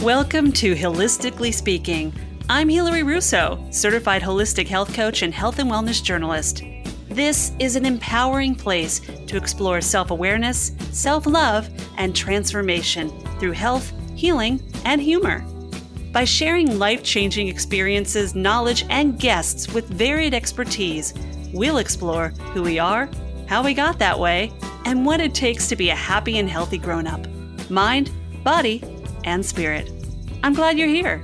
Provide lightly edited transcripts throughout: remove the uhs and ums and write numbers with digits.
Welcome to Holistically Speaking. I'm Hilary Russo, certified holistic health coach and health and wellness journalist. This is an empowering place to explore self-awareness, self-love, and transformation through health, healing, and humor. By sharing life-changing experiences, knowledge, and guests with varied expertise, we'll explore who we are, how we got that way, and what it takes to be a happy and healthy grown-up. Mind, body, and spirit. I'm glad you're here.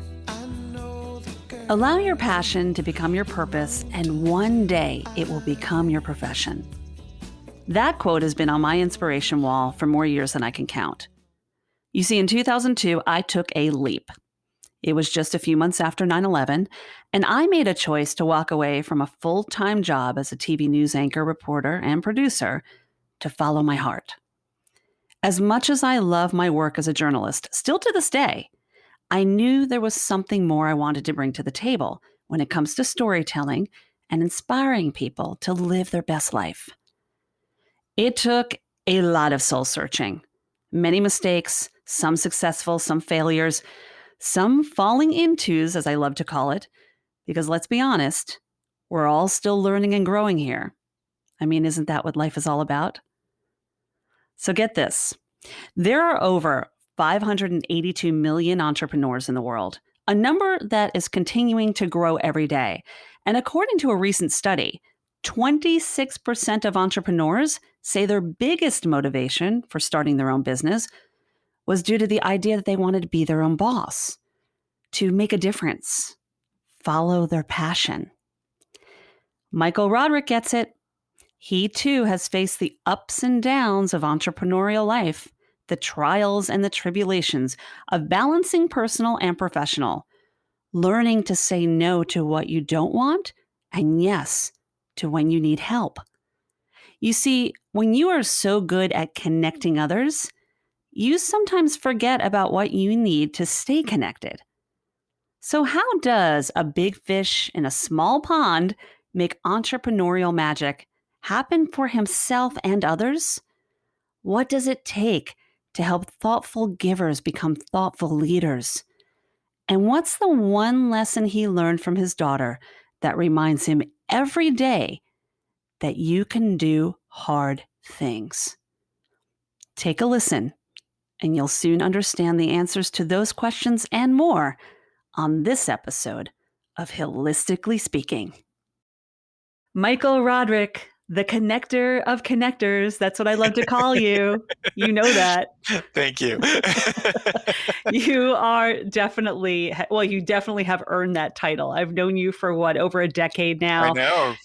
Allow your passion to become your purpose, and one day it will become your profession. That quote has been on my inspiration wall for more years than I can count. You see, in 2002, I took a leap. It was just a few months after 9/11, and I made a choice to walk away from a full-time job as a TV news anchor, reporter, and producer to follow my heart. As much as I love my work as a journalist, still to this day, I knew there was something more I wanted to bring to the table when it comes to storytelling and inspiring people to live their best life. It took a lot of soul searching, many mistakes, some successful, some failures, some falling intos, as I love to call it, because let's be honest, we're all still learning and growing here. I mean, isn't that what life is all about? So get this. There are over 582 million entrepreneurs in the world, a number that is continuing to grow every day. And according to a recent study, 26% of entrepreneurs say their biggest motivation for starting their own business was due to the idea that they wanted to be their own boss, to make a difference, follow their passion. Michael Roderick gets it. He too has faced the ups and downs of entrepreneurial life, the trials and the tribulations of balancing personal and professional, learning to say no to what you don't want and yes to when you need help. You see, when you are so good at connecting others, you sometimes forget about what you need to stay connected. So how does a big fish in a small pond make entrepreneurial magic happen for himself and others? What does it take to help thoughtful givers become thoughtful leaders? And what's the one lesson he learned from his daughter that reminds him every day that you can do hard things? Take a listen, and you'll soon understand the answers to those questions and more on this episode of Holistically Speaking. Michael Roderick, the connector of connectors. That's what I love to call you. You know that. Thank you. You are definitely, you definitely have earned that title. I've known you for over a decade now. I know.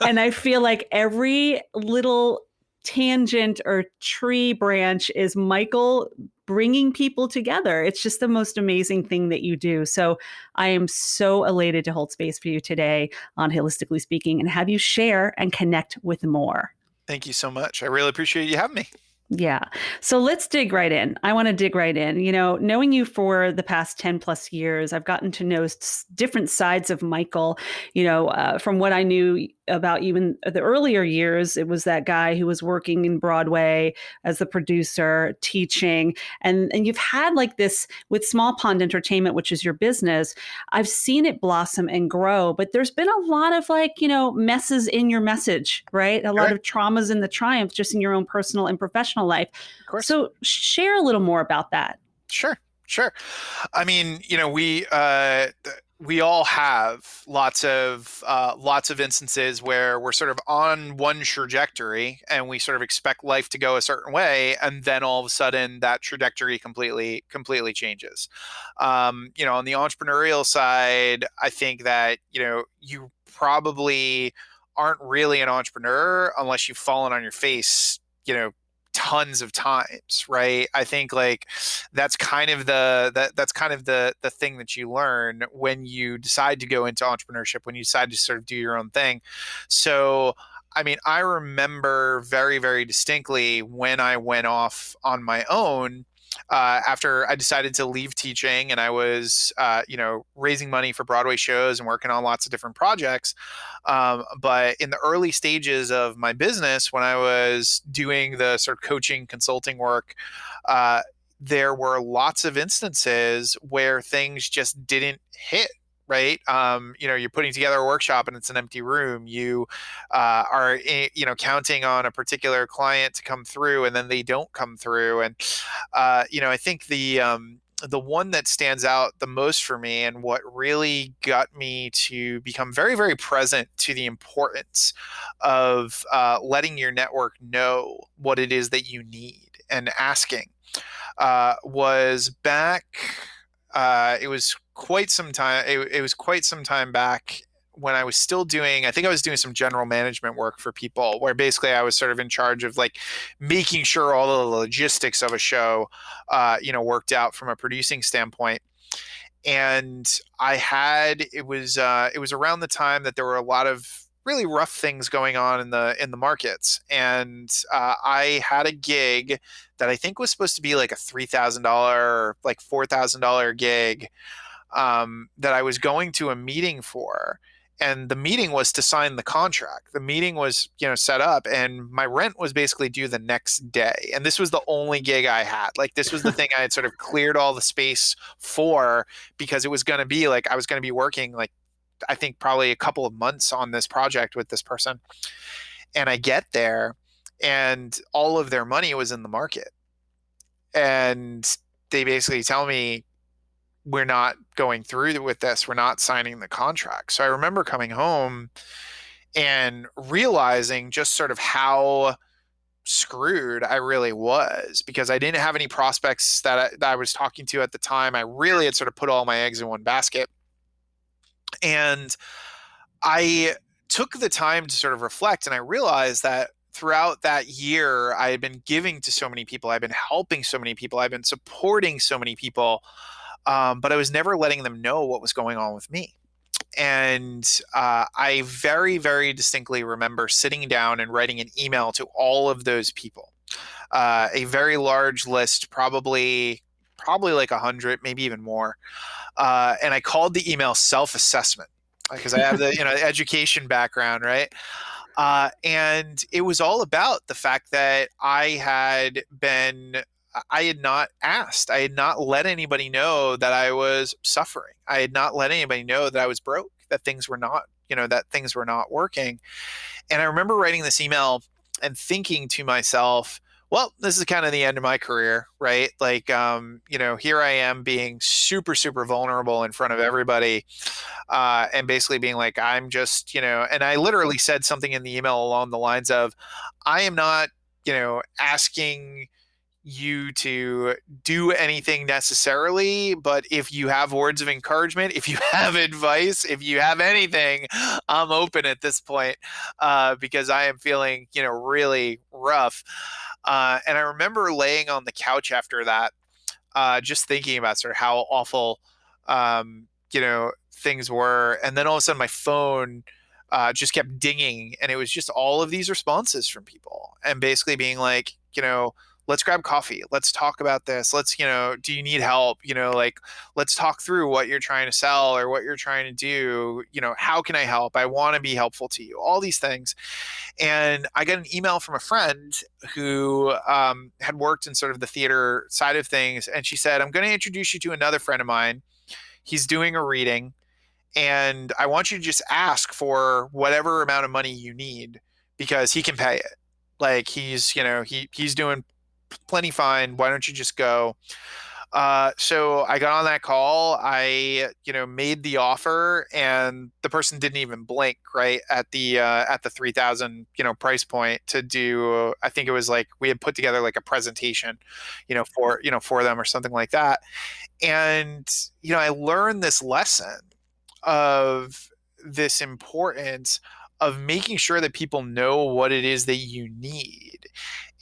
And I feel like every little tangent or tree branch is Michael bringing people together. It's just the most amazing thing that you do. So I am so elated to hold space for you today on Holistically Speaking and have you share and connect with more. Thank you so much. I really appreciate you having me. Yeah. So let's dig right in. I want to dig right in. You know, knowing you for the past 10 plus years, I've gotten to know different sides of Michael. You know, from what I knew about you in the earlier years, it was that guy who was working in Broadway as the producer, teaching, and you've had like this with Small Pond Entertainment, which is your business. I've seen it blossom and grow, but there's been a lot of messes in your message, right? A lot of traumas in the triumph, just in your own personal and professional life. Of course. So share a little more about that. Sure. I mean, we all have lots of instances where we're sort of on one trajectory and we sort of expect life to go a certain way, and then all of a sudden that trajectory completely changes. On the entrepreneurial side, I think that you probably aren't really an entrepreneur unless you've fallen on your face, tons of times, right? I think that's kind of the thing that you learn when you decide to go into entrepreneurship, when you decide to sort of do your own thing. So, I mean, I remember very, very distinctly when I went off on my own after I decided to leave teaching and I was, raising money for Broadway shows and working on lots of different projects. But in the early stages of my business, when I was doing the sort of coaching consulting work, there were lots of instances where things just didn't hit. Right. You're putting together a workshop and it's an empty room. You are, counting on a particular client to come through and then they don't come through. And, I think the one that stands out the most for me and what really got me to become very, very present to the importance of letting your network know what it is that you need and asking was back. It was quite some time. It was quite some time back when I was still doing. I think I was doing some general management work for people, where basically I was sort of in charge of like making sure all the logistics of a show, worked out from a producing standpoint. And it was around the time that there were a lot of really rough things going on in the markets, and I had a gig that I think was supposed to be like a $3,000, like $4,000 gig, that I was going to a meeting for. And the meeting was to sign the contract. The meeting was, set up, and my rent was basically due the next day. And this was the only gig I had. Like, this was the thing I had sort of cleared all the space for, because it was going to be like, I was going to be working like, I think probably a couple of months on this project with this person. And I get there and all of their money was in the market. And they basically tell me, we're not going through with this. We're not signing the contract. So I remember coming home and realizing just sort of how screwed I really was, because I didn't have any prospects that I was talking to at the time. I really had sort of put all my eggs in one basket. And I took the time to sort of reflect, and I realized that throughout that year, I had been giving to so many people. I've been helping so many people. I've been supporting so many people. But I was never letting them know what was going on with me. And I very, very distinctly remember sitting down and writing an email to all of those people, a very large list, probably like 100, maybe even more. And I called the email self-assessment, because I have the education background, right? And it was all about the fact that I had not asked. I had not let anybody know that I was suffering. I had not let anybody know that I was broke, that things were not, that things were not working. And I remember writing this email and thinking to myself, well, this is kind of the end of my career, right? Like, here I am being super, super vulnerable in front of everybody, and basically being like, I'm just, and I literally said something in the email along the lines of, I am not, asking you to do anything necessarily, but if you have words of encouragement, if you have advice, if you have anything, I'm open at this point, because I am feeling, really rough. And I remember laying on the couch after that, just thinking about sort of how awful, things were. And then all of a sudden my phone just kept dinging, and it was just all of these responses from people, and basically being like, let's grab coffee. Let's talk about this. Let's, do you need help? Like, let's talk through what you're trying to sell or what you're trying to do. How can I help? I want to be helpful to you. All these things. And I got an email from a friend who had worked in sort of the theater side of things. And she said, I'm going to introduce you to another friend of mine. He's doing a reading, and I want you to just ask for whatever amount of money you need, because he can pay it. Like, he's doing plenty fine. Why don't you just go? So I got on that call. I, made the offer, and the person didn't even blink, right at the 3,000, price point to do. I think it was like we had put together like a presentation, for them or something like that. And, I learned this lesson of this importance of making sure that people know what it is that you need.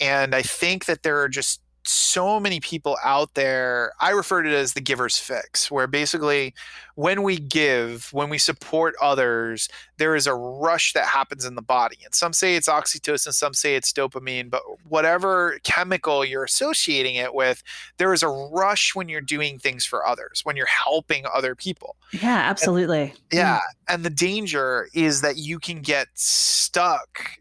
And I think that there are just so many people out there. I refer to it as the giver's fix, where basically when we give, when we support others, there is a rush that happens in the body. And some say it's oxytocin, some say it's dopamine, but whatever chemical you're associating it with, there is a rush when you're doing things for others, when you're helping other people. Yeah, absolutely. And the danger is that you can get stuck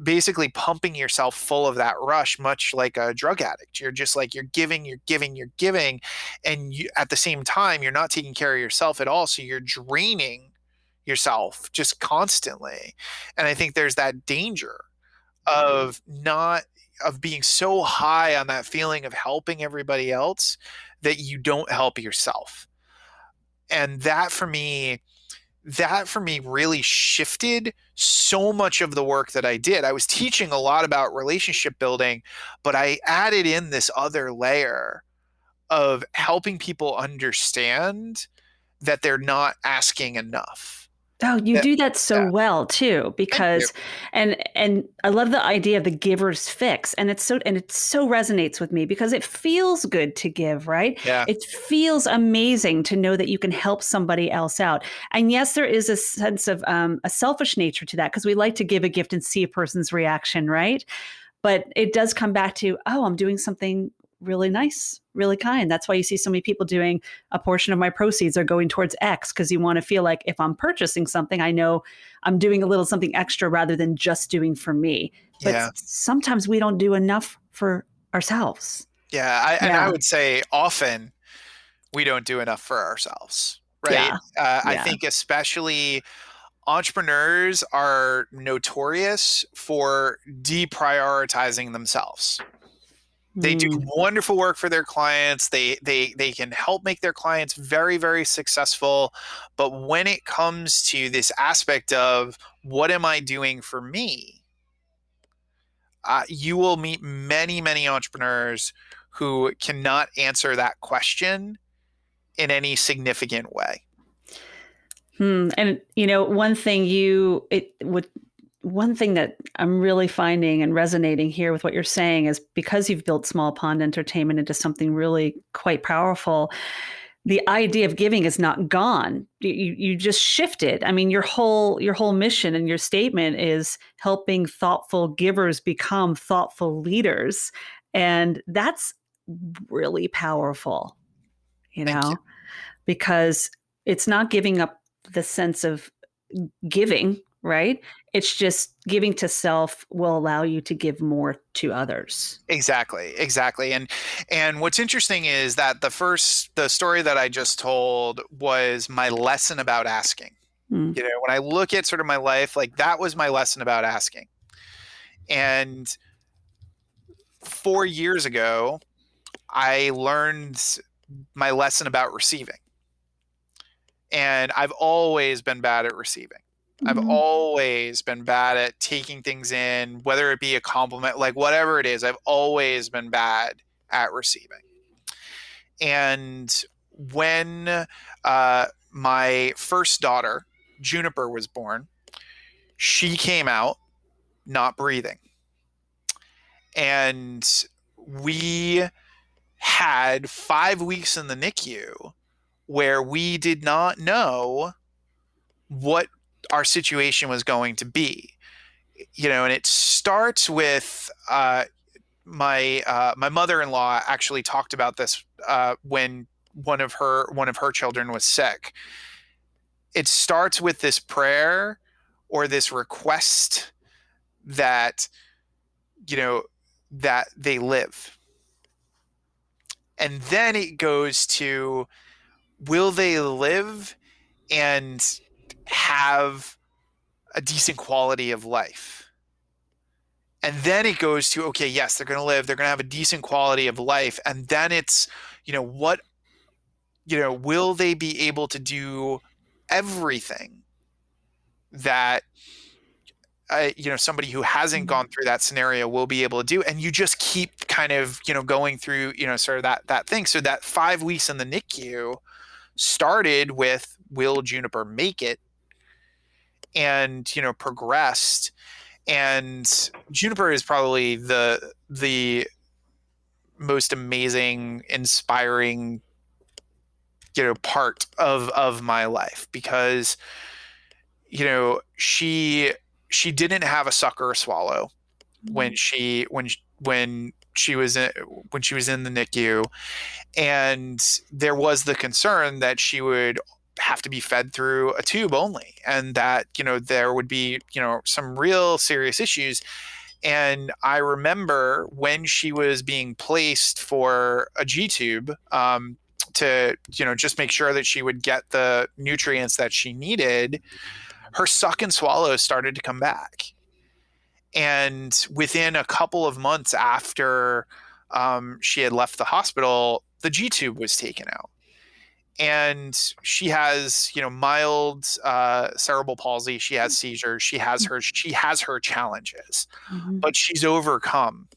basically pumping yourself full of that rush, much like a drug addict. You're just like, you're giving, you're giving, you're giving. And you, at the same time, you're not taking care of yourself at all. So you're draining yourself just constantly. And I think there's that danger of not, of being so high on that feeling of helping everybody else that you don't help yourself. And that for me really shifted so much of the work that I did. I was teaching a lot about relationship building, but I added in this other layer of helping people understand that they're not asking enough. Oh, you do that so Yeah. well too, Thank you. because and I love the idea of the giver's fix, and it so resonates with me because it feels good to give, right? Yeah. It feels amazing to know that you can help somebody else out. And yes, there is a sense of a selfish nature to that because we like to give a gift and see a person's reaction, right? But it does come back to, oh, I'm doing something really nice, really kind. That's why you see so many people doing a portion of my proceeds are going towards X, because you want to feel like if I'm purchasing something, I know I'm doing a little something extra rather than just doing for me. But Yeah. sometimes we don't do enough for ourselves. Yeah. And I Yeah. would say often we don't do enough for ourselves, right? Yeah. I Yeah. think especially entrepreneurs are notorious for deprioritizing themselves. They do Mm. wonderful work for their clients. They can help make their clients very, very successful. But when it comes to this aspect of what am I doing for me, you will meet many, many entrepreneurs who cannot answer that question in any significant way. And one thing that I'm really finding and resonating here with what you're saying is because you've built Small Pond Entertainment into something really quite powerful, the idea of giving is not gone. You just shifted. I mean, your whole mission and your statement is helping thoughtful givers become thoughtful leaders. And that's really powerful, you Thank you. know, because it's not giving up the sense of giving, right? It's just giving to self will allow you to give more to others. Exactly, exactly. And what's interesting is that the story that I just told was my lesson about asking. Mm. You know, when I look at sort of my life, like that was my lesson about asking. And 4 years ago, I learned my lesson about receiving. And I've always been bad at receiving. I've Mhm. always been bad at taking things in, whether it be a compliment, like whatever it is, I've always been bad at receiving. And when my first daughter, Juniper, was born, she came out not breathing. And we had 5 weeks in the NICU where we did not know what our situation was going to be. You know, and it starts with my mother-in-law actually talked about this when one of her children was sick. It starts with this prayer or this request that, you know, that they live. And then it goes to, will they live and have a decent quality of life? And then it goes to, okay, yes, they're going to live, they're going to have a decent quality of life. And then it's, what, will they be able to do everything that, somebody who hasn't gone through that scenario will be able to do? And you just keep kind of, going through, sort of that thing. So that 5 weeks in the NICU started with, will Juniper make it? And, progressed. And Juniper is probably the most amazing, inspiring, part of my life, because, she didn't have a suck or a swallow when she was in the NICU, and there was the concern that she would have to be fed through a tube only, and that, there would be, some real serious issues. And I remember when she was being placed for a G tube, to, just make sure that she would get the nutrients that she needed, her suck and swallow started to come back. And within a couple of months after she had left the hospital, the G tube was taken out. And she has, mild cerebral palsy. She has seizures. She has her challenges, but she's overcome,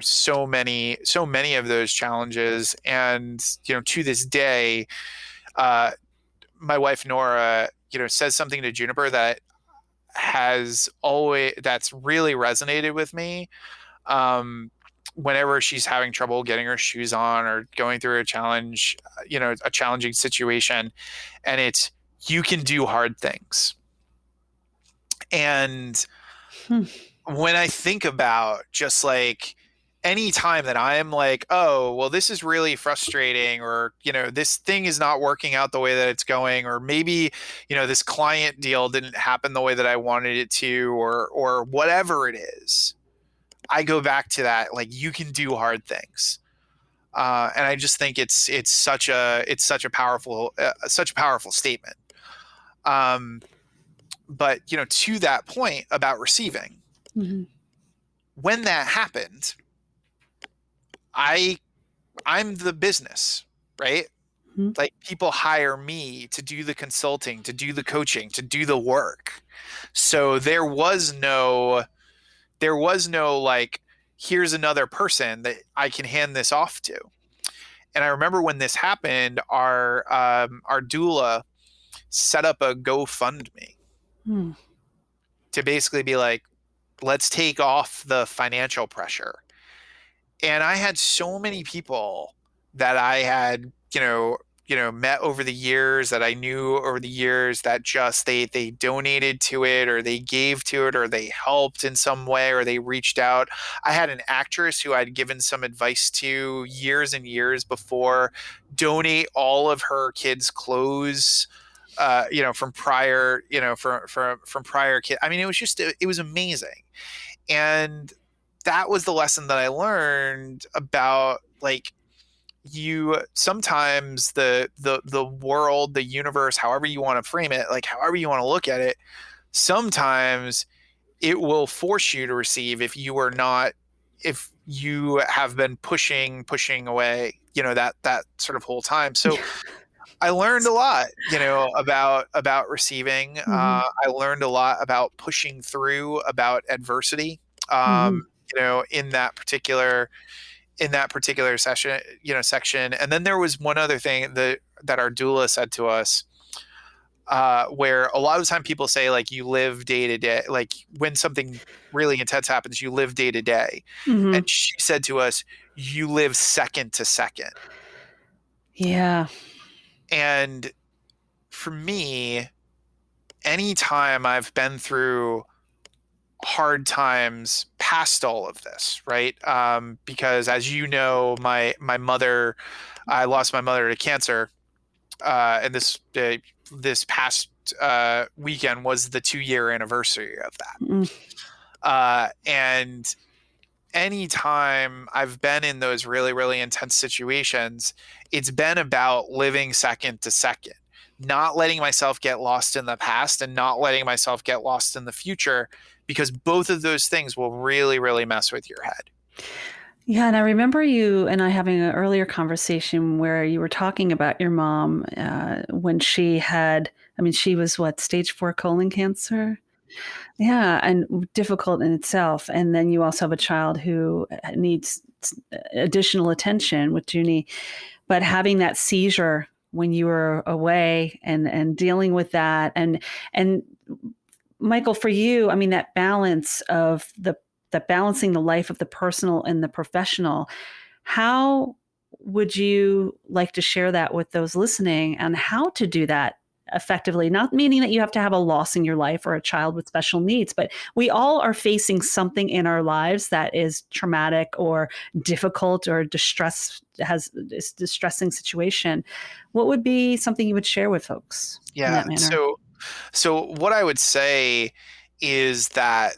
so many of those challenges. And, to this day, my wife, Nora, says something to Juniper that's really resonated with me. Whenever she's having trouble getting her shoes on or going through a challenge, a challenging situation, and it's, you can do hard things. And when I think about just like any time that I'm like, oh, well, this is really frustrating, or, this thing is not working out the way that it's going, or maybe, this client deal didn't happen the way that I wanted it to, or whatever it is, I go back to that, like, you can do hard things. And I just think it's such a powerful statement. But, to that point about receiving, when that happened, I'm the business, right? Like, people hire me to do the consulting, to do the coaching, to do the work. So there was no like, here's another person that I can hand this off to. And I remember when this happened, our doula set up a GoFundMe to basically be like, let's take off the financial pressure. And I had so many people that I had, met over the years, that I knew over the years, that just they donated to it, or they gave to it, or they helped in some way, or they reached out. I had an actress who I'd given some advice to years and years before donate all of her kids' clothes, from prior, from prior kids. I mean, it was amazing. And that was the lesson that I learned about, like, you sometimes the world, the universe, however you want to frame it, like however you want to look at it, sometimes it will force you to receive if you have been pushing away, that sort of whole time. So I learned a lot, about receiving. I learned a lot about pushing through, about adversity, in that particular section. And then there was one other thing that our doula said to us, where a lot of the time people say, like, you live day to day, like when something really intense happens, you live day to day. And she said to us, you live second to second. Yeah. And for me, anytime I've been through hard times past all of this, right? Because, as you know, my mother, I lost my mother to cancer, and this past weekend was the 2-year anniversary of that. And anytime I've been in those really, really intense situations, it's been about living second to second, not letting myself get lost in the past and not letting myself get lost in the future, because both of those things will really, really mess with your head. Yeah. And I remember you and I having an earlier conversation where you were talking about your mom when she was stage 4 colon cancer. Yeah. And difficult in itself. And then you also have a child who needs additional attention with Junie, but having that seizure when you were away and dealing with that. And Michael, for you, I mean, that balance of balancing the life of the personal and the professional, how would you like to share that with those listening, and how to do that effectively, not meaning that you have to have a loss in your life or a child with special needs, but we all are facing something in our lives that is traumatic or difficult or distressing situation. What would be something you would share with folks in Yeah. that manner? So what I would say is that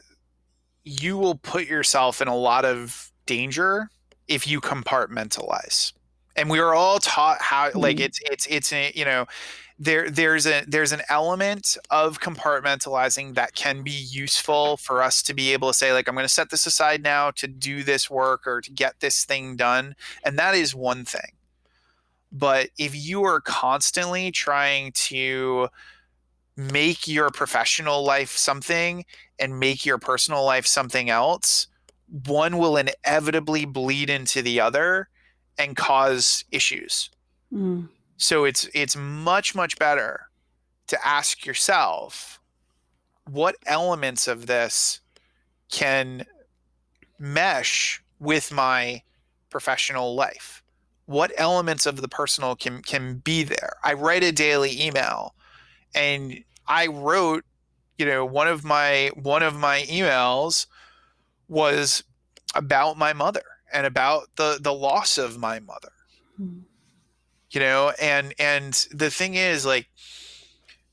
you will put yourself in a lot of danger if you compartmentalize. And we are all taught how, like, Mm. it's a, there's an element of compartmentalizing that can be useful for us to be able to say, like, I'm going to set this aside now to do this work or to get this thing done. And that is one thing. But if you are constantly trying to make your professional life something and make your personal life something else, one will inevitably bleed into the other and cause issues. Mm. So it's much better to ask yourself, what elements of this can mesh with my professional life? What elements of the personal can be there? I write a daily email, and I wrote, one of my emails was about my mother and about the loss of my mother. Mm. And the thing is, like,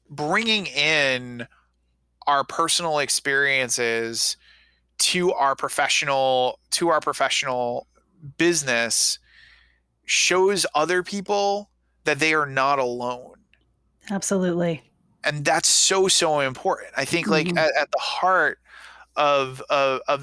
bringing in our personal experiences to our professional business shows other people that they are not alone. Absolutely. And that's so important. I think, like, Mm-hmm. at the heart of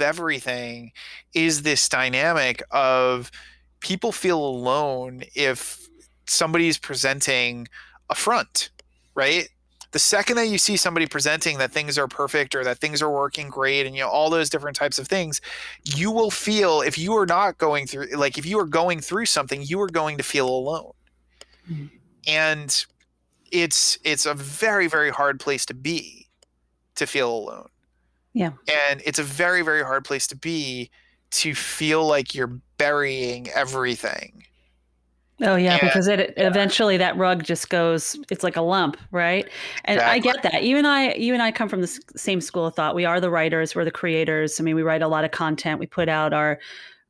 everything is this dynamic of people feel alone if somebody's presenting a front, right? The second that you see somebody presenting that things are perfect or that things are working great and all those different types of things, you will feel, if you are not going through, like, if you are going through something, you are going to feel alone. Mm-hmm. And it's a very hard place to be, to feel alone. Yeah. And it's a very hard place to be, to feel like you're burying everything. Oh yeah, And because it eventually that rug just goes. It's like a lump, right? And I exactly. get that. You and I come from the same school of thought. We are the writers. We're the creators. I mean, we write a lot of content. We put out our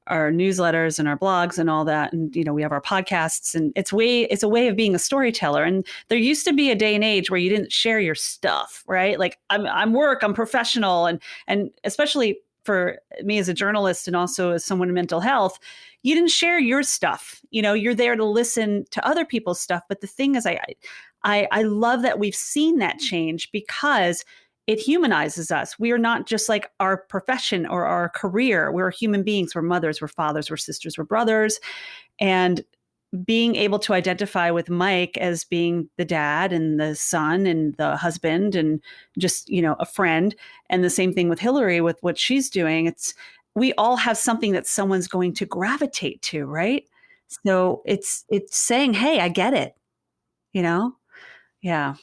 newsletters and our blogs and all that, and we have our podcasts. And it's a way of being a storyteller. And there used to be a day and age where you didn't share your stuff, right? Like I'm professional, and especially for me as a journalist and also as someone in mental health, you didn't share your stuff. You're there to listen to other people's stuff. But the thing is, I love that we've seen that change because it humanizes us. We are not just like our profession or our career. We're human beings. We're mothers, we're fathers, we're sisters, we're brothers. And being able to identify with Mike as being the dad and the son and the husband and just, a friend. And the same thing with Hilary with what she's doing. We all have something that someone's going to gravitate to, right? So it's saying, hey, I get it, you know? Yeah.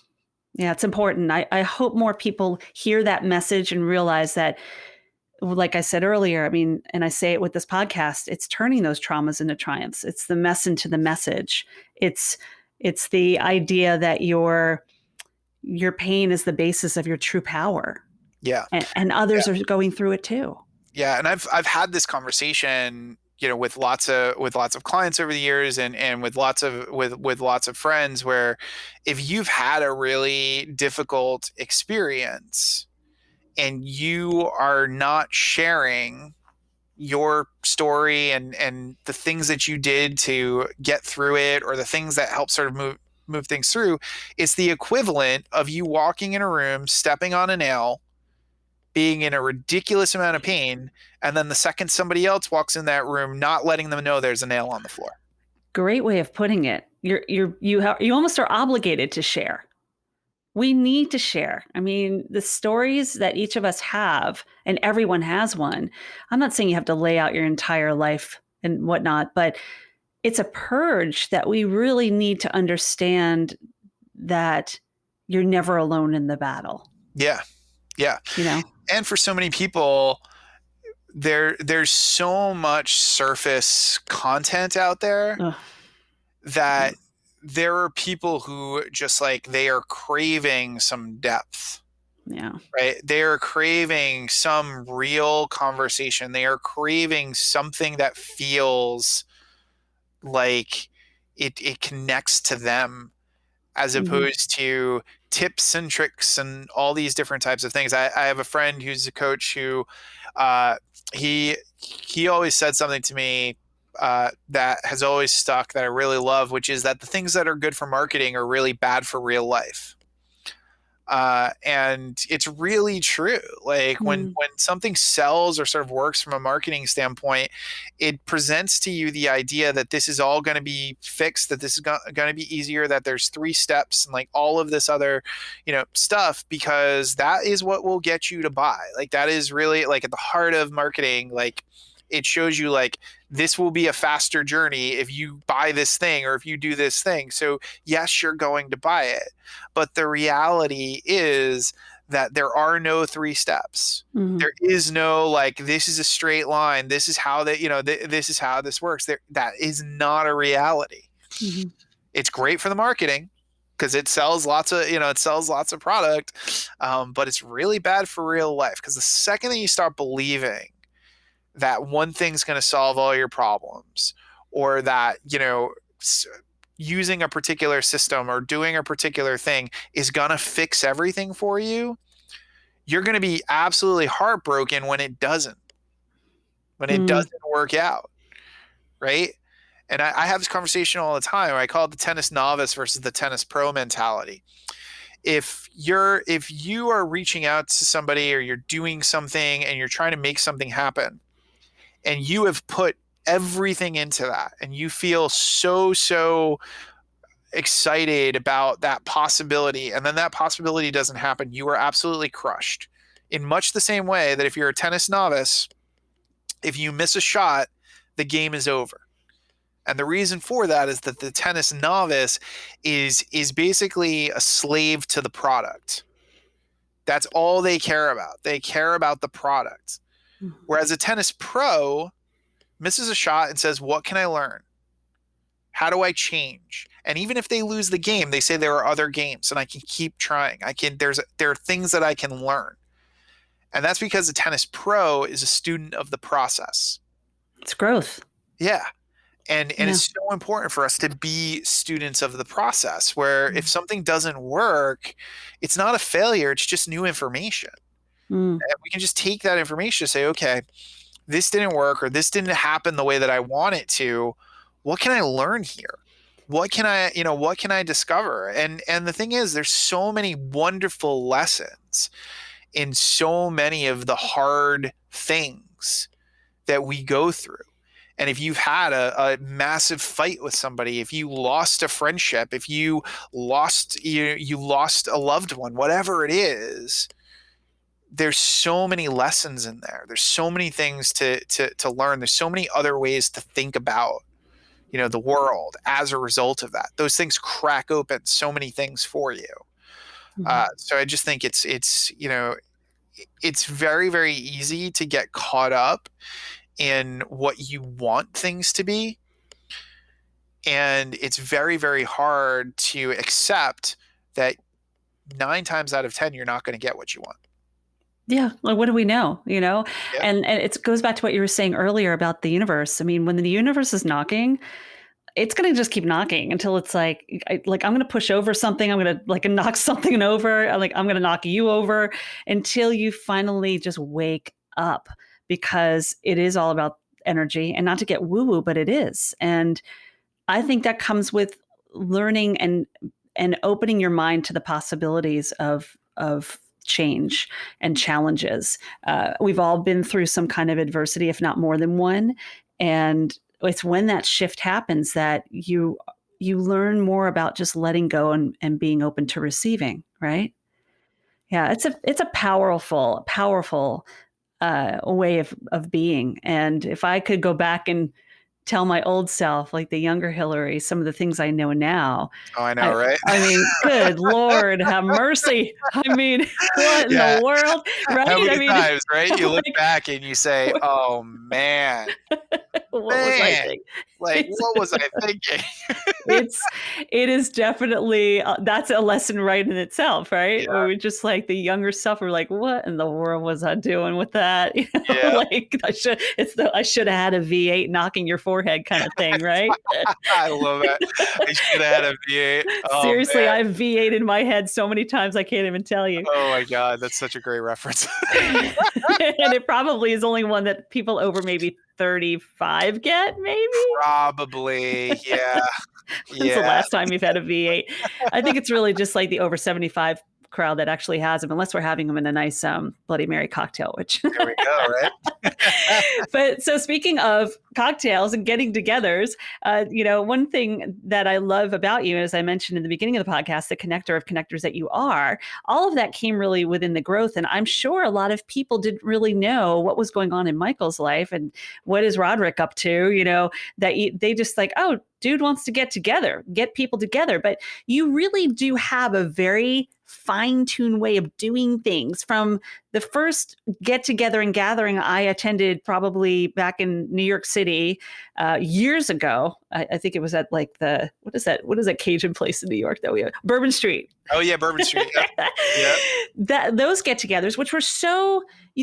Yeah, it's important. I hope more people hear that message and realize that, like I said earlier, I mean, and I say it with this podcast, it's turning those traumas into triumphs. It's the mess into the message. It's the idea that your pain is the basis of your true power. Yeah. And others are going through it too. Yeah. And I've had this conversation, with lots of clients over the years, and with lots of friends, where if you've had a really difficult experience and you are not sharing your story and the things that you did to get through it, or the things that help sort of move things through, it's the equivalent of you walking in a room, stepping on a nail, being in a ridiculous amount of pain, and then the second somebody else walks in that room, not letting them know there's a nail on the floor. Great way of putting it. You almost are obligated to share. We need to share. I mean, the stories that each of us have, and everyone has one. I'm not saying you have to lay out your entire life and whatnot, but it's a purge that we really need to understand that you're never alone in the battle. Yeah. Yeah. And for so many people, there's so much surface content out there Ugh. that there are people who just like, they are craving some depth. Yeah. Right? They are craving some real conversation. They are craving something that feels like it connects to them, as opposed to tips and tricks and all these different types of things. I have a friend who's a coach who uh, he always said something to me that has always stuck, that I really love, which is that the things that are good for marketing are really bad for real life. And it's really true. Like when something sells or sort of works from a marketing standpoint, it presents to you the idea that this is all going to be fixed, that this is going to be easier, that there's 3 steps and like all of this other, stuff, because that is what will get you to buy. Like that is really like at the heart of marketing. Like it shows you like, this will be a faster journey if you buy this thing or if you do this thing. So yes, you're going to buy it. But the reality is that there are no 3 steps. There is no like, this is a straight line. This is how this is how this works. That is not a reality. It's great for the marketing because it sells lots of product. But it's really bad for real life, because the second that you start believing that one thing's going to solve all your problems, or that, using a particular system or doing a particular thing is going to fix everything for you, you're going to be absolutely heartbroken when it doesn't work out. Right. And I have this conversation all the time. I call it the tennis novice versus the tennis pro mentality. If you are reaching out to somebody, or you're doing something and you're trying to make something happen, and you have put everything into that, and you feel so excited about that possibility, and then that possibility doesn't happen, you are absolutely crushed. In much the same way that if you're a tennis novice, if you miss a shot, the game is over. And the reason for that is that the tennis novice is basically a slave to the product. That's all they care about. They care about the product. Whereas a tennis pro misses a shot and says, what can I learn? How do I change? And even if they lose the game, they say there are other games and I can keep trying. There are things that I can learn. And that's because a tennis pro is a student of the process. It's growth. Yeah. And it's so important for us to be students of the process, where if something doesn't work, it's not a failure. It's just new information. And we can just take that information and say, okay, this didn't work, or this didn't happen the way that I want it to. What can I learn here? What can I discover? And the thing is, there's so many wonderful lessons in so many of the hard things that we go through. And if you've had a massive fight with somebody, if you lost a friendship, if you lost a loved one, whatever it is, there's so many lessons in there. There's so many things to learn. There's so many other ways to think about, the world as a result of that. Those things crack open so many things for you. So I just think it's very, very easy to get caught up in what you want things to be. And it's very, very hard to accept that 9 times out of 10, you're not going to get what you want. Yeah. Like, what do we know? And it goes back to what you were saying earlier about the universe. I mean, when the universe is knocking, it's going to just keep knocking until it's like I'm going to push over something. I'm going to knock something over. I'm going to knock you over until you finally just wake up, because it is all about energy, and not to get woo woo, but it is. And I think that comes with learning and opening your mind to the possibilities of change and challenges. We've all been through some kind of adversity, if not more than one. And it's when that shift happens that you learn more about just letting go and being open to receiving, right? Yeah, it's a powerful way of being. And if I could go back and tell my old self, like the younger Hilary, some of the things I know now. Oh, I know, right? I mean, good Lord, have mercy. I mean, what in the world, right? How many times, right? You look back and you say, oh, man. What was I Man, thinking? like, what was I thinking? it's it is definitely that's a lesson right in itself, right? Where Yeah, we just like the younger self, we're like, what in the world was I doing with that? yeah. Like I should have had a V8 knocking your forehead kind of thing, right? I love that. I should have had a V8. Oh Seriously, man. I've V8 in my head so many times I can't even tell you. Oh my God, that's such a great reference. And it probably is only one that people over maybe 35 get, maybe. Probably, yeah, When's the yeah. last time you've had a V8? I think it's really just like the over 75 crowd that actually has them, unless we're having them in a nice Bloody Mary cocktail, which. There we go, right? But so speaking of cocktails and getting togethers, one thing that I love about you, as I mentioned in the beginning of the podcast, the connector of connectors that you are, all of that came really within the growth. And I'm sure a lot of people didn't really know what was going on in Michael's life and what is Roderick up to, they just like, oh, dude wants to get together, get people together. But you really do have a very fine-tuned way of doing things. From the first get together and gathering I attended probably back in New York City years ago. I think it was at like what is that Cajun place in New York that we have? Bourbon Street. Oh yeah, Bourbon Street. Yeah. Those get-togethers, which were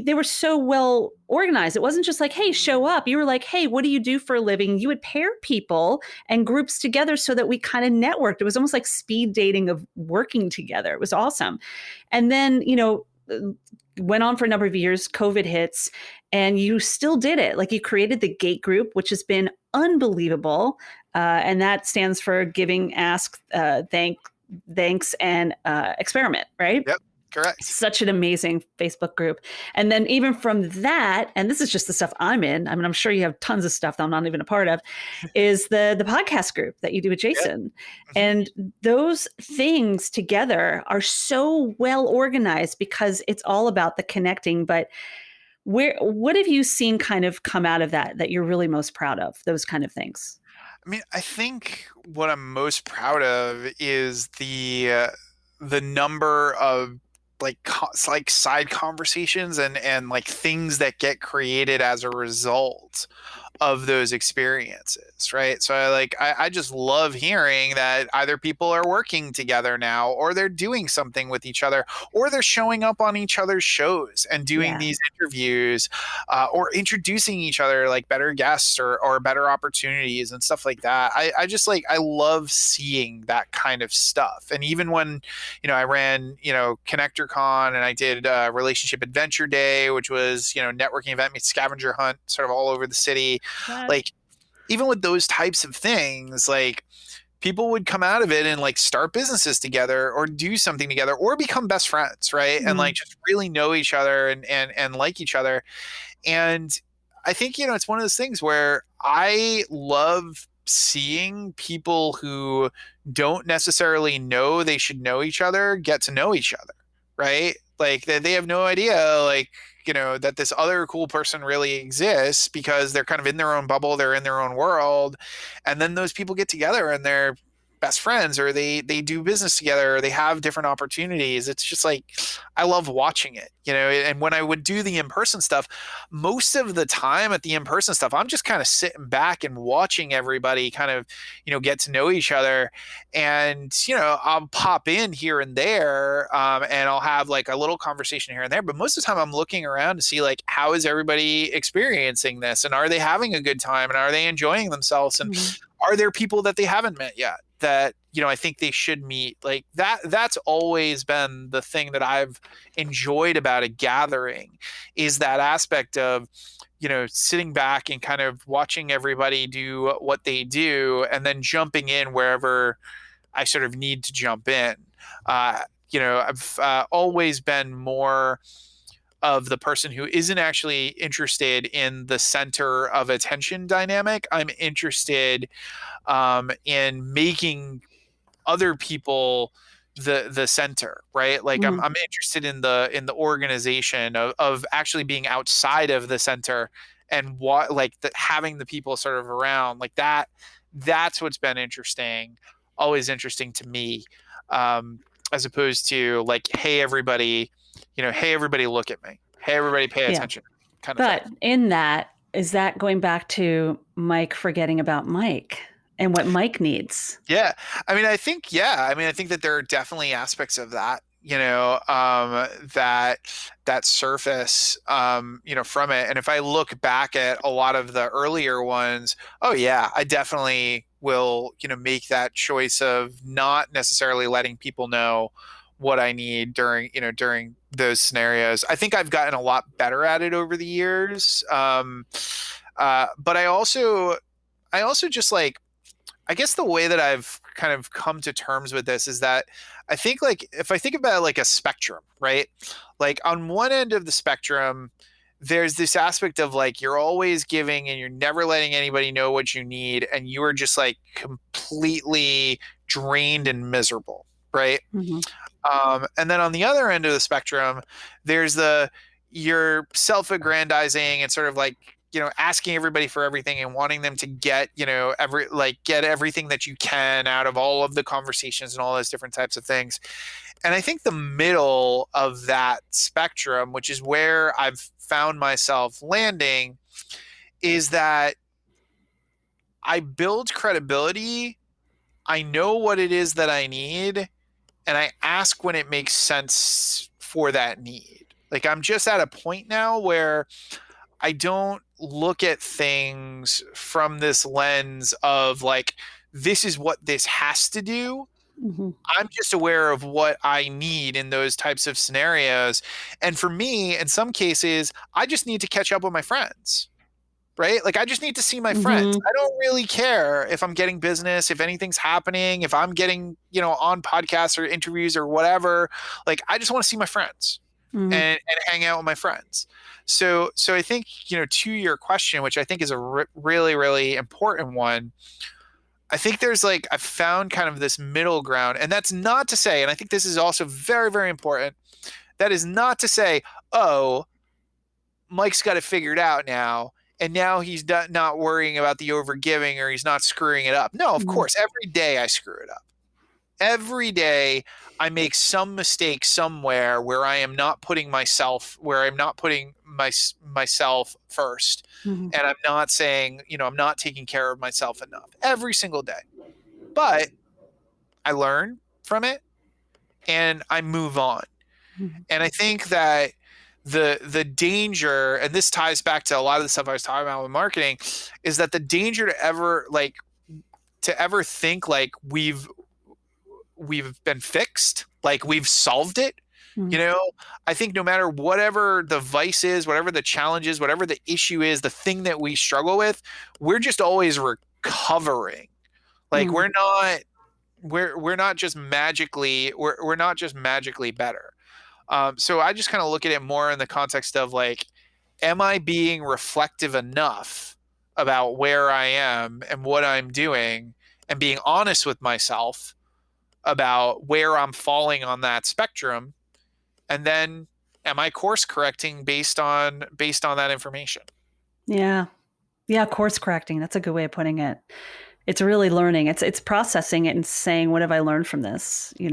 they were so well organized. It wasn't just like, hey, show up. You were like, hey, what do you do for a living? You would pair people and groups together so that we kind of networked. It was almost like speed dating of working together. It was awesome. And then, went on for a number of years, COVID hits, and you still did it. Like you created the Gate Group, which has been unbelievable. And that stands for Giving, Ask, Thanks, and Experiment, right? Yep. Correct. Such an amazing Facebook group. And then even from that, and this is just the stuff I'm in, I mean, I'm sure you have tons of stuff that I'm not even a part of, is the podcast group that you do with Jason. Yep. And those things together are so well organized because it's all about the connecting. But what have you seen kind of come out of that you're really most proud of, those kind of things? I mean, I think what I'm most proud of is the number of like side conversations and like things that get created as a result of those experiences, right? So I just love hearing that either people are working together now, or they're doing something with each other, or they're showing up on each other's shows and doing these interviews, or introducing each other like better guests or better opportunities and stuff like that. I just I love seeing that kind of stuff. And even when I ran ConnectorCon, and I did Relationship Adventure Day, which was networking event meets scavenger hunt sort of all over the city. Like even with those types of things, like people would come out of it and like start businesses together or do something together or become best friends, right? Mm-hmm. And like just really know each other and like each other. And I think it's one of those things where I love seeing people who don't necessarily know they should know each other get to know each other, right? Like they have no idea that this other cool person really exists because they're kind of in their own bubble, they're in their own world, and then those people get together and they're best friends, or they do business together, or they have different opportunities. It's just like I love watching it, and when I would do the in-person stuff, most of the time at the in-person stuff, I'm just kind of sitting back and watching everybody kind of get to know each other. And I'll pop in here and there, and I'll have like a little conversation here and there, but most of the time I'm looking around to see like how is everybody experiencing this, and are they having a good time, and are they enjoying themselves, and are there people that they haven't met yet that I think they should meet? Like that's always been the thing that I've enjoyed about a gathering, is that aspect of sitting back and kind of watching everybody do what they do, and then jumping in wherever I sort of need to jump in. I've always been more of the person who isn't actually interested in the center of attention dynamic. I'm interested in making other people the center, right? Like I'm interested in the organization of actually being outside of the center, and what having the people sort of around like that. That's what's been always interesting to me, as opposed to like, hey everybody, hey everybody look at me, hey everybody pay attention, kind of thing. But in that, is that going back to Mike forgetting about Mike and what Mike needs? Yeah. I think that there are definitely aspects of that, that surface, from it. And if I look back at a lot of the earlier ones, oh yeah, I definitely will, make that choice of not necessarily letting people know what I need during those scenarios. I think I've gotten a lot better at it over the years. But I also just like, I guess the way that I've kind of come to terms with this is that I think like if I think about like a spectrum, right? Like on one end of the spectrum, there's this aspect of like you're always giving and you're never letting anybody know what you need, and you are just like completely drained and miserable, right? Mm-hmm. And then on the other end of the spectrum, there's you're self-aggrandizing and sort of like, asking everybody for everything and wanting them to get, get everything that you can out of all of the conversations and all those different types of things. And I think the middle of that spectrum, which is where I've found myself landing, is that I build credibility. I know what it is that I need, and I ask when it makes sense for that need. Like I'm just at a point now where I don't look at things from this lens of like, this is what this has to do. Mm-hmm. I'm just aware of what I need in those types of scenarios. And for me, in some cases, I just need to catch up with my friends. Right? Like I just need to see my friends. Mm-hmm. I don't really care if I'm getting business, if anything's happening, if I'm getting, on podcasts or interviews or whatever. Like I just want to see my friends Mm-hmm. and hang out with my friends. So I think, to your question, which I think is a really, really important one, I think there's like, I've found kind of this middle ground, and that's not to say, and I think this is also very, very important. That is not to say, oh, Mike's got it figured out now, and now he's not worrying about the overgiving, or he's not screwing it up. No, of Mm-hmm. course, every day I screw it up. Every day I make some mistake somewhere where I am not putting myself, myself first. Mm-hmm. And I'm not saying, I'm not taking care of myself enough every single day. But I learn from it and I move on. Mm-hmm. And I think that the danger, and this ties back to a lot of the stuff I was talking about with marketing, is that the danger to ever think like we've been fixed, like we've solved it. Mm-hmm. I think no matter whatever the vice is, whatever the challenge is, whatever the issue is, the thing that we struggle with, we're just always recovering. Like Mm-hmm. we're not just magically better. So I just kind of look at it more in the context of like, am I being reflective enough about where I am and what I'm doing, and being honest with myself about where I'm falling on that spectrum? And then am I course correcting based on that information? Yeah. Yeah. Course correcting. That's a good way of putting it. It's really learning. It's processing it and saying, what have I learned from this? Which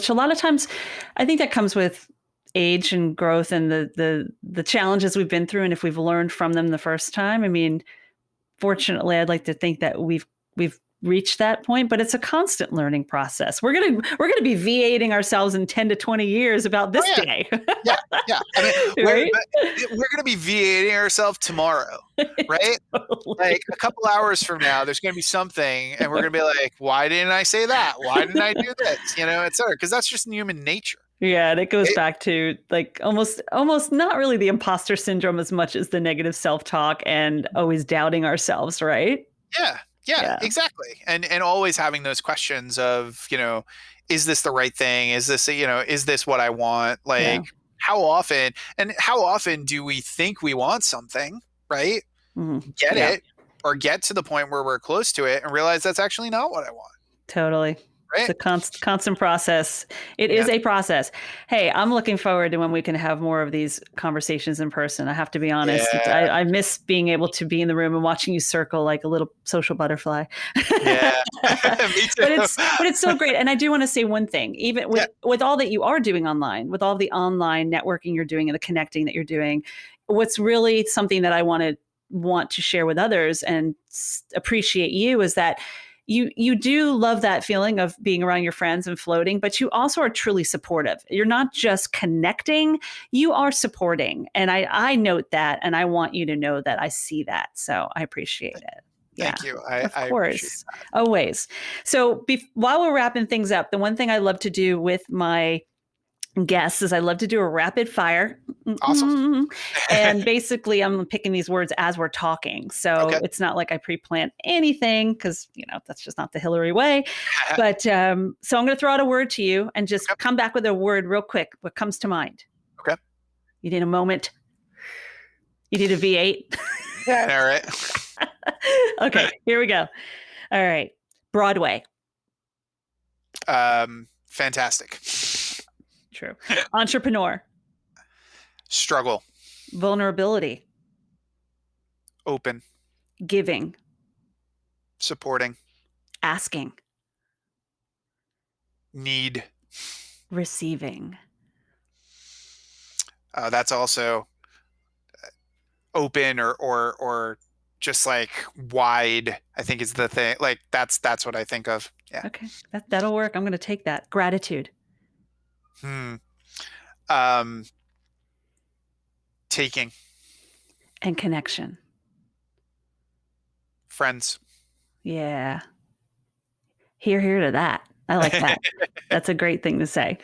a lot of times I think that comes with age and growth and the challenges we've been through. And if we've learned from them the first time, I mean, fortunately, I'd like to think that we've reached that point, but it's a constant learning process. We're gonna be V8ing ourselves in 10 to 20 years about this day. Yeah. I mean, Right? we're gonna be V8ing ourselves tomorrow, right? Totally. Like a couple hours from now, there's gonna be something, and we're gonna be like, "Why didn't I say that? Why didn't I do this?" Et cetera. Because that's just human nature. Yeah, and it goes back to like almost not really the imposter syndrome as much as the negative self-talk and always doubting ourselves, right? Yeah, exactly. And always having those questions of, is this the right thing? Is this, is this what I want? Like how often do we think we want something, right? Mm-hmm. Get it, or get to the point where we're close to it and realize that's actually not what I want. Totally. Right? It's a constant process. It is a process. Hey, I'm looking forward to when we can have more of these conversations in person. I have to be honest. Yeah. I miss being able to be in the room and watching you circle like a little social butterfly. Yeah, me too. But it's so great. And I do want to say one thing, even with all that you are doing online, with all the online networking you're doing and the connecting that you're doing, what's really something that I want to want to share with others and appreciate you is that you do love that feeling of being around your friends and floating, but you also are truly supportive. You're not just connecting, you are supporting. And I note that, and I want you to know that I see that. So I appreciate it. Thank you. Of I course. appreciate Always. So while we're wrapping things up, the one thing I love to do with my guests is I love to do a rapid fire. Awesome. And basically I'm picking these words as we're talking. So Okay. it's not like I pre-plan anything because, that's just not the Hilary way. But so I'm going to throw out a word to you and just come back with a word real quick. What comes to mind? Okay. You need a moment. You need a V8. Yeah. All right. Okay, here we go. All right. Broadway. Fantastic. True. Entrepreneur. Struggle. Vulnerability. Open. Giving. Supporting. Asking. Need. Receiving. That's also open or just like wide, I think is the thing. Like that's what I think of. Yeah. Okay. That'll work. I'm going to take that. Gratitude. Taking. And connection. Friends. Yeah. Hear to that. I like that. That's a great thing to say.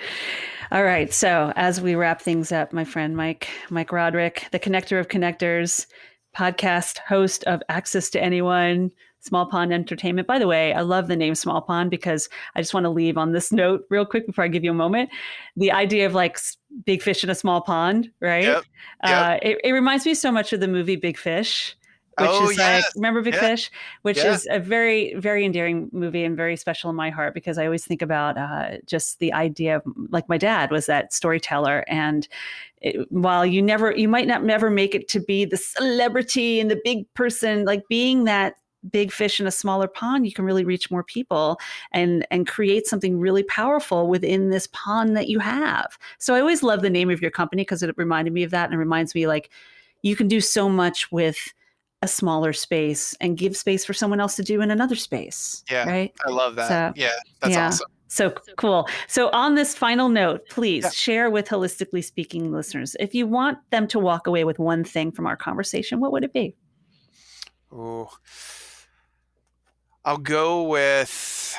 All right. So as we wrap things up, my friend Mike Roderick, the connector of connectors, podcast host of Access to Anyone, Small Pond Entertainment. By the way, I love the name Small Pond because I just want to leave on this note real quick before I give you a moment. The idea of like big fish in a small pond, right? Yep. It reminds me so much of the movie Big Fish. Which is like, remember Big Fish? Which is a very, very endearing movie and very special in my heart because I always think about just the idea of, like my dad was that storyteller. And while you might not never make it to be the celebrity and the big person, like being that big fish in a smaller pond, you can really reach more people and create something really powerful within this pond that you have. So I always love the name of your company because it reminded me of that. And it reminds me like you can do so much with a smaller space and give space for someone else to do in another space. Yeah. Right. I love that. So, that's awesome. So cool. So on this final note, please share with Holistically Speaking listeners, if you want them to walk away with one thing from our conversation, what would it be? Oh, I'll go with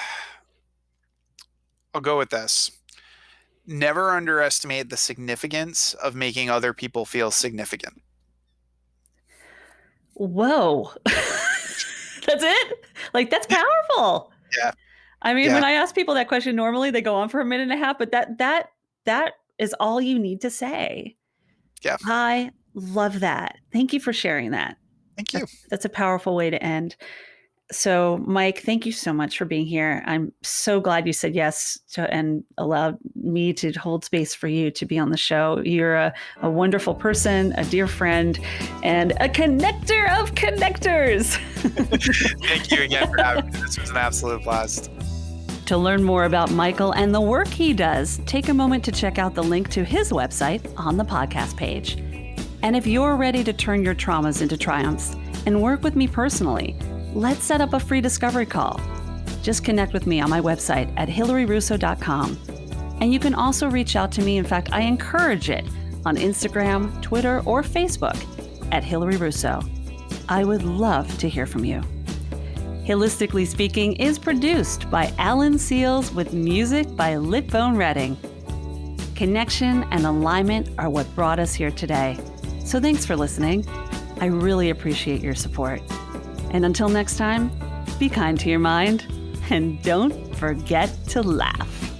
this. Never underestimate the significance of making other people feel significant. Whoa. That's it? Like, that's powerful. Yeah. I mean, when I ask people that question, normally they go on for a minute and a half, but that is all you need to say. Yeah. I love that. Thank you for sharing that. Thank you. That's a powerful way to end. So, Mike, thank you so much for being here. I'm so glad you said yes and allowed me to hold space for you to be on the show. You're a wonderful person, a dear friend, and a connector of connectors. Thank you again for having me. This was an absolute blast. To learn more about Michael and the work he does, take a moment to check out the link to his website on the podcast page. And if you're ready to turn your traumas into triumphs and work with me personally, let's set up a free discovery call. Just connect with me on my website at hilaryrusso.com. And you can also reach out to me. In fact, I encourage it on Instagram, Twitter, or Facebook at Hilary Russo. I would love to hear from you. Holistically Speaking is produced by Alan Seals with music by Litbone Redding. Connection and alignment are what brought us here today. So thanks for listening. I really appreciate your support. And until next time, be kind to your mind and don't forget to laugh.